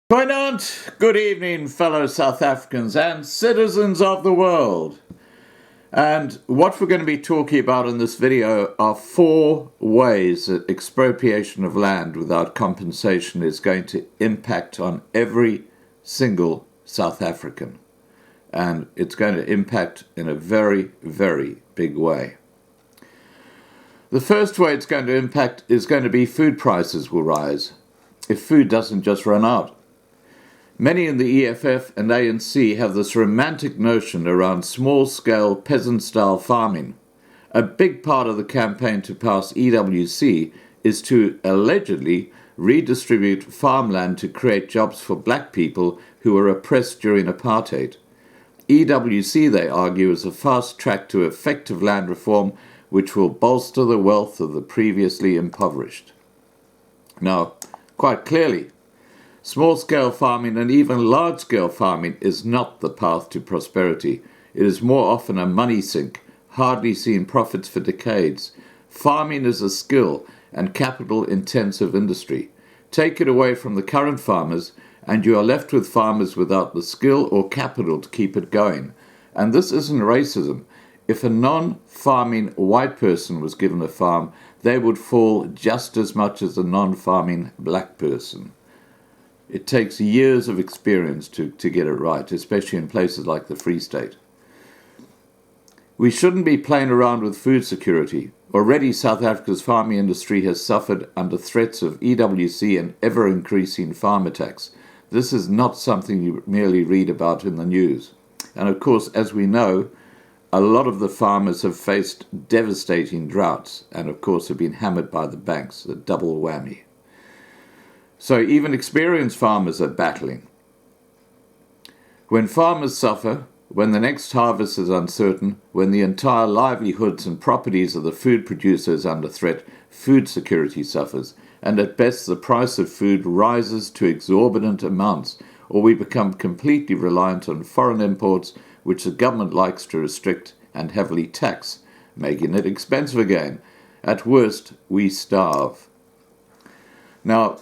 Poignant good evening, fellow South Africans and citizens of the world. And what we're going to be talking about in this video are 4 ways that expropriation of land without compensation is going to impact on every single South African. And it's going to impact in a very, very big way. The first way it's going to impact is going to be food prices will rise if food doesn't just run out. Many in the EFF and ANC have this romantic notion around small-scale peasant-style farming. A big part of the campaign to pass EWC is to allegedly redistribute farmland to create jobs for black people who were oppressed during apartheid. EWC, they argue, is a fast track to effective land reform which will bolster the wealth of the previously impoverished. Now, quite clearly, small-scale farming and even large-scale farming is not the path to prosperity. It is more often a money sink, hardly seen profits for decades. Farming is a skill and capital-intensive industry. Take it away from the current farmers, and you are left with farmers without the skill or capital to keep it going. And this isn't racism. If a non-farming white person was given a farm, they would fall just as much as a non-farming black person. It takes years of experience to get it right, especially in places like the Free State. We shouldn't be playing around with food security. Already South Africa's farming industry has suffered under threats of EWC and ever-increasing farm attacks. This is not something you merely read about in the news. And of course, as we know, a lot of the farmers have faced devastating droughts and of course have been hammered by the banks, a double whammy. So even experienced farmers are battling. When farmers suffer, when the next harvest is uncertain, when the entire livelihoods and properties of the food producer is under threat, food security suffers, and at best the price of food rises to exorbitant amounts, or we become completely reliant on foreign imports, which the government likes to restrict and heavily tax, making it expensive again. At worst, we starve. Now,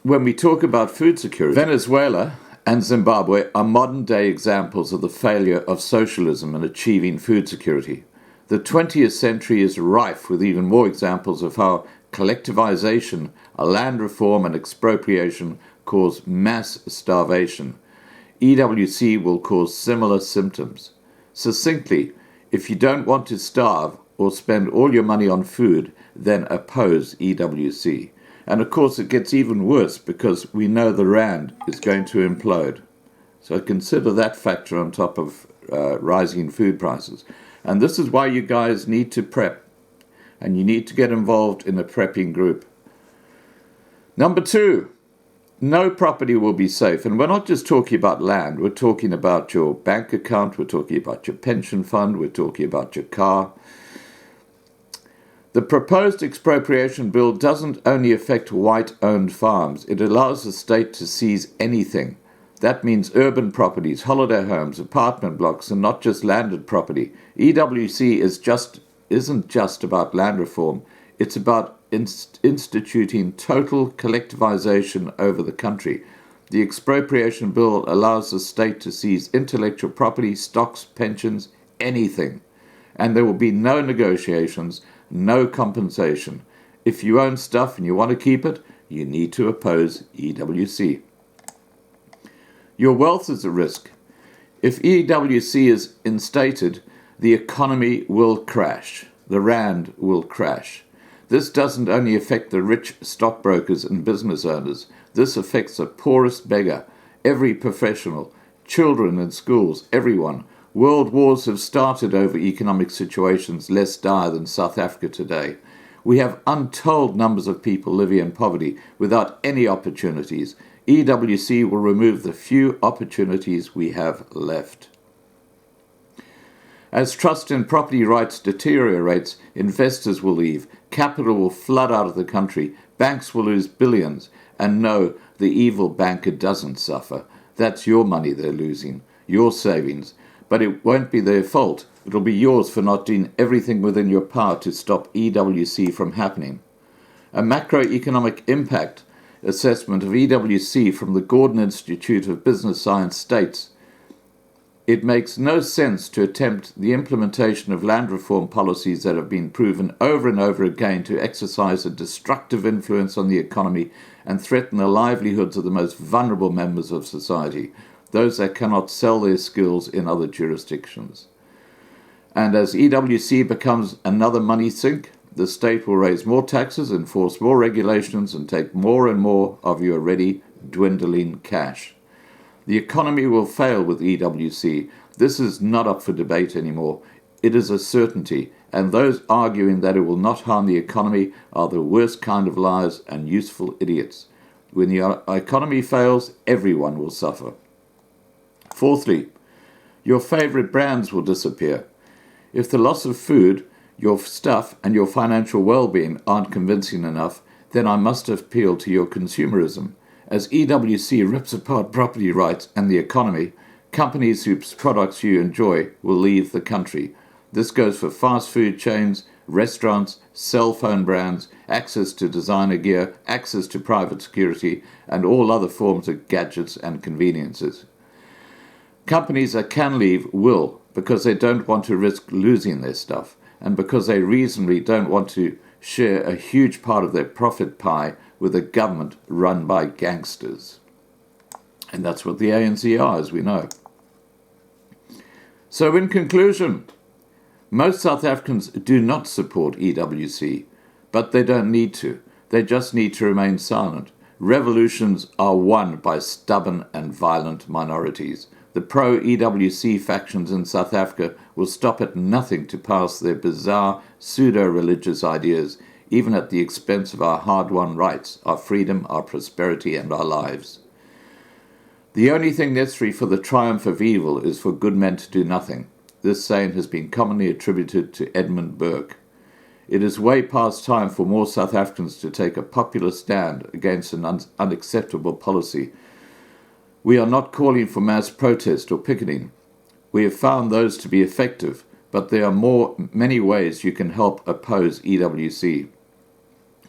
when we talk about food security, Venezuela and Zimbabwe are modern-day examples of the failure of socialism in achieving food security. The 20th century is rife with even more examples of how collectivization, land reform and expropriation cause mass starvation. EWC will cause similar symptoms. Succinctly, if you don't want to starve or spend all your money on food, then oppose EWC. And of course it gets even worse because we know the rand is going to implode. So consider that factor on top of rising food prices. And this is why you guys need to prep. And you need to get involved in a prepping group. Number 2, no property will be safe. And we're not just talking about land. We're talking about your bank account. We're talking about your pension fund. We're talking about your car. The proposed expropriation bill doesn't only affect white-owned farms. It allows the state to seize anything. That means urban properties, holiday homes, apartment blocks, and not just landed property. EWC isn't just about land reform. It's about instituting total collectivization over the country. The expropriation bill allows the state to seize intellectual property, stocks, pensions, anything. And there will be no negotiations, no compensation. If you own stuff and you want to keep it, you need to oppose EWC. Your wealth is at risk. If EWC is instated, the economy will crash. The rand will crash. This doesn't only affect the rich stockbrokers and business owners. This affects the poorest beggar, every professional, children in schools, everyone. World wars have started over economic situations less dire than South Africa today. We have untold numbers of people living in poverty without any opportunities. EWC will remove the few opportunities we have left. As trust in property rights deteriorates, investors will leave, capital will flood out of the country, banks will lose billions, and no, the evil banker doesn't suffer. That's your money they're losing, your savings. But it won't be their fault. It'll be yours for not doing everything within your power to stop EWC from happening. A macroeconomic impact assessment of EWC from the Gordon Institute of Business Science states, "It makes no sense to attempt the implementation of land reform policies that have been proven over and over again to exercise a destructive influence on the economy and threaten the livelihoods of the most vulnerable members of society, those that cannot sell their skills in other jurisdictions. And as EWC becomes another money sink, the state will raise more taxes, enforce more regulations, and take more and more of your already dwindling cash. The economy will fail with EWC. This is not up for debate anymore. It is a certainty, and those arguing that it will not harm the economy are the worst kind of liars and useful idiots. When the economy fails, everyone will suffer. Fourthly, your favorite brands will disappear. If the loss of food, your stuff, and your financial well-being aren't convincing enough, then I must appeal to your consumerism. As EWC rips apart property rights and the economy, companies whose products you enjoy will leave the country. This goes for fast food chains, restaurants, cell phone brands, access to designer gear, access to private security, and all other forms of gadgets and conveniences. Companies that can leave will, because they don't want to risk losing their stuff, and because they reasonably don't want to share a huge part of their profit pie with a government run by gangsters. And that's what the ANC are, as we know. So in conclusion, most South Africans do not support EWC, but they don't need to. They just need to remain silent. Revolutions are won by stubborn and violent minorities. The pro-EWC factions in South Africa will stop at nothing to pass their bizarre pseudo-religious ideas, even at the expense of our hard-won rights, our freedom, our prosperity, and our lives. The only thing necessary for the triumph of evil is for good men to do nothing. This saying has been commonly attributed to Edmund Burke. It is way past time for more South Africans to take a popular stand against an unacceptable policy. We are not calling for mass protest or picketing. We have found those to be effective, but there are many ways you can help oppose EWC.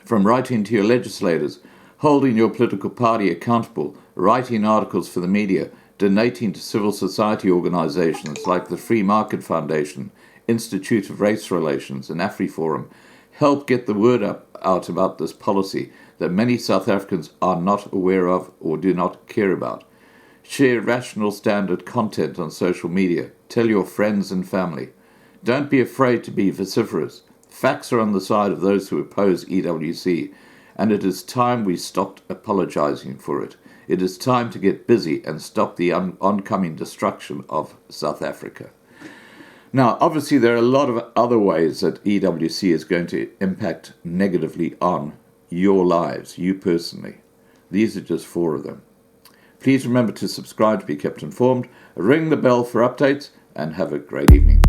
From writing to your legislators, holding your political party accountable, writing articles for the media, donating to civil society organizations like the Free Market Foundation, Institute of Race Relations, and AfriForum, help get the word out about this policy that many South Africans are not aware of or do not care about. Share rational standard content on social media. Tell your friends and family. Don't be afraid to be vociferous. Facts are on the side of those who oppose EWC, and it is time we stopped apologizing for it. It is time to get busy and stop the oncoming destruction of South Africa. Now, obviously, there are a lot of other ways that EWC is going to impact negatively on your lives, you personally. These are just 4 of them. Please remember to subscribe to be kept informed, ring the bell for updates, and have a great evening.